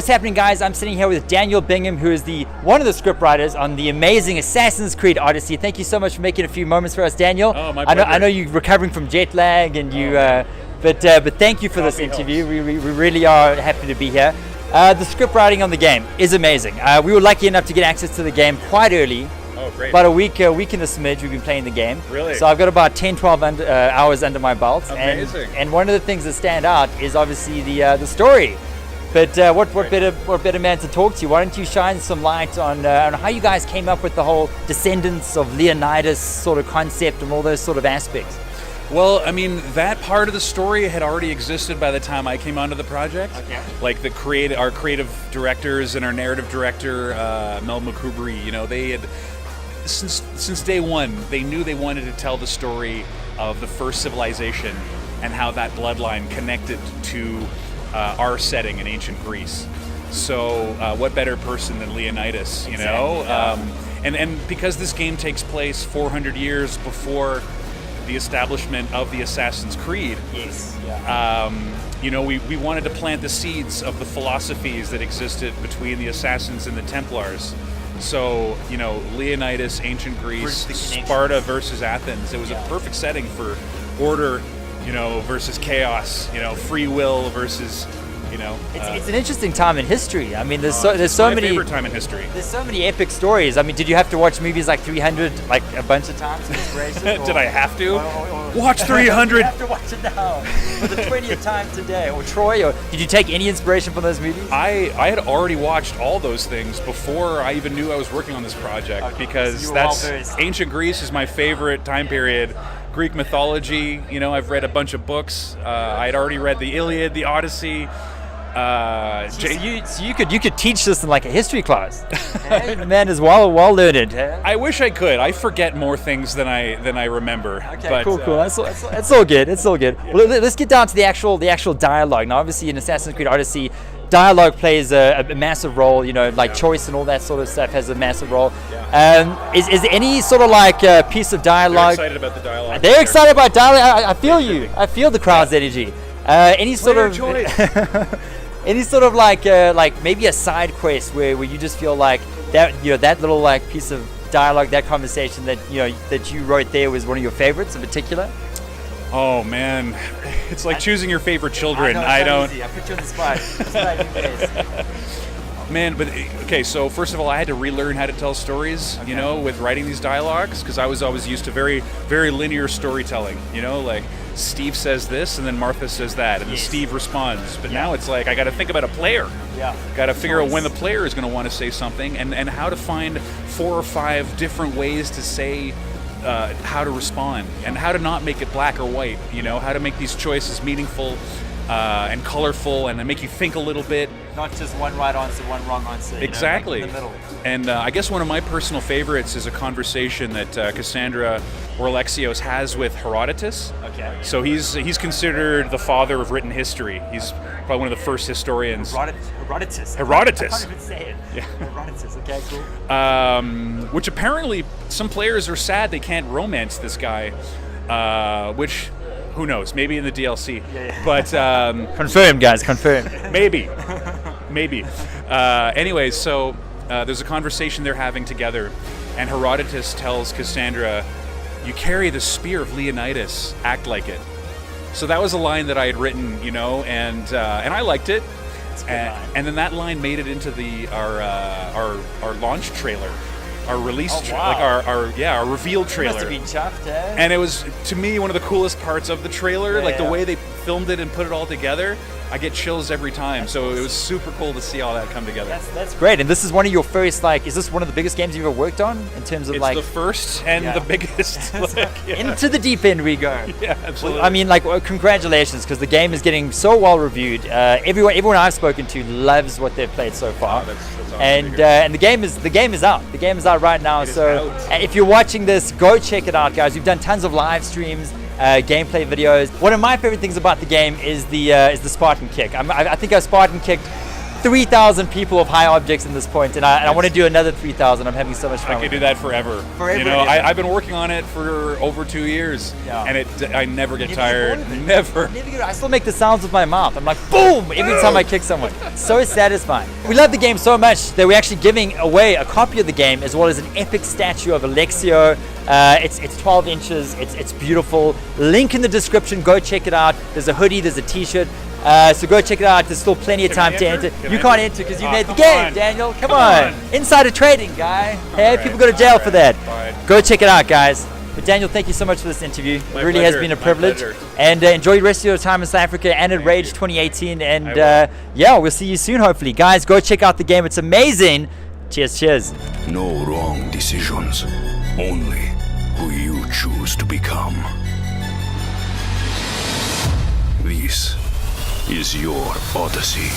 what's happening, guys? I'm sitting here with Daniel Bingham, who is one of the script writers on the amazing Assassin's Creed Odyssey. Thank you so much for making a few moments for us, Daniel. Oh, my pleasure. I know you're recovering from jet lag, and but thank you for this interview. We really are happy to be here. The script writing on the game is amazing. We were lucky enough to get access to the game quite early. Oh, great. About a week and a smidge we've been playing the game. Really? So I've got about 10, 12 hours under my belt. Amazing. And one of the things that stand out is obviously the story. But what better man to talk to? Why don't you shine some light on how you guys came up with the whole descendants of Leonidas sort of concept and all those sort of aspects? Well, I mean, that part of the story had already existed by the time I came onto the project. Okay. Like our creative directors and our narrative director, Mel McCubry, they had, since day one, they knew they wanted to tell the story of the first civilization and how that bloodline connected to our setting in ancient Greece. So what better person than Leonidas, Exactly, yeah. And because this game takes place 400 years before the establishment of the Assassin's Creed. Yes. Yeah. We wanted to plant the seeds of the philosophies that existed between the Assassins and the Templars. So, Leonidas, ancient Greece, Sparta versus Athens. It was a perfect setting for order, versus chaos, free will versus, It's an interesting time in history. I mean, there's so my many favorite time in history. There's so many epic stories. I mean, did you have to watch movies like 300 like a bunch of times? Did I have to? Watch 300? You have to watch it now for the 20th time today. Or Troy, or did you take any inspiration from those movies? I had already watched all those things before I even knew I was working on this project, because ancient Greece is my favorite time period. Greek mythology, I've read a bunch of books. I had already read the Iliad, the Odyssey. So you could teach this in like a history class. The man is well learned. I wish I could. I forget more things than I remember. Okay, but, cool. That's all good. It's all good. Well, let's get down to the actual dialogue. Now, obviously, in Assassin's Creed Odyssey, dialogue plays a massive role. Choice and all that sort of stuff has a massive role. Yeah. Is there any sort of like piece of dialogue? They're excited about the dialogue. They're excited about dialogue. I feel you. I feel the crowd's energy. Any sort of any sort of like maybe a side quest where you just feel like that that little like piece of dialogue, that conversation that you wrote there was one of your favorites in particular? Oh man, it's like choosing your favorite children. I don't. Easy. I put you on the spot. Man, but okay, so first of all, I had to relearn how to tell stories, with writing these dialogues, because I was always used to very, very linear storytelling, like Steve says this and then Martha says that, and then Steve responds. But now it's like I got to think about a player. Yeah. Got to figure out when the player is going to want to say something, and how to find 4 or 5 different ways to say how to respond, and how to not make it black or white, how to make these choices meaningful and colorful, and make you think a little bit. Not just one right answer, one wrong answer. Exactly. In the middle. And I guess one of my personal favorites is a conversation that Cassandra or Alexios has with Herodotus. Okay. So he's considered the father of written history. He's probably one of the first historians. Herodotus. Herodotus. I can't even say it. Yeah. Herodotus. Okay, cool. Which apparently some players are sad they can't romance this guy, which, who knows? Maybe in the DLC. Yeah. But confirm, guys. Confirm. Maybe. Anyways, so there's a conversation they're having together, and Herodotus tells Cassandra, "You carry the spear of Leonidas. Act like it." So that was a line that I had written, and I liked it. And then that line made it into our launch trailer. Our release, our reveal trailer. Must have been chuffed, eh? And it was, to me, one of the coolest parts of the trailer. Yeah, the way they filmed it and put it all together. I get chills every time. That's awesome. It was super cool to see all that come together. That's great. And this is one of your first, is this one of the biggest games you've ever worked on in terms of it's the first and the biggest. Into the deep end we go. Yeah, absolutely. I mean, congratulations, because the game is getting so well reviewed. Everyone I've spoken to loves what they've played so far. Oh, that's awesome. And the game is out. The game is out right now. So if you're watching this, go check it out, guys. We've done tons of live streams, gameplay videos. One of my favorite things about the game is the Spartan Kick. I think I Spartan kicked 3,000 people of high objects in this point, and I want to do another 3,000. I'm having so much fun. I could do that forever. Forever, You know, yeah. I've been working on it for over 2 years, Yeah. and I never get Never get tired. bored of it. Never. I still make the sounds with my mouth. I'm like, boom, every time I kick someone. So satisfying. We love the game so much that we're actually giving away a copy of the game as well as an epic statue of Alexio. It's 12 inches. It's beautiful. Link in the description. Go check it out. There's a hoodie. There's a t-shirt. So go check it out. There's still plenty of time to enter. You can't enter because you made the come game, on. Daniel. Come on. Insider trading, guy. Hey, right, people go to jail all for right, that. fine. Go check it out, guys. But Daniel, thank you so much for this interview. My it really has pleasure, been a my privilege. pleasure. And enjoy the rest of your time in South Africa and at Thank Rage you. 2018. And I will. yeah, we'll see you soon, hopefully. Guys, go check out the game. It's amazing. Cheers, cheers. No wrong decisions, only who you choose to become. This is your Odyssey.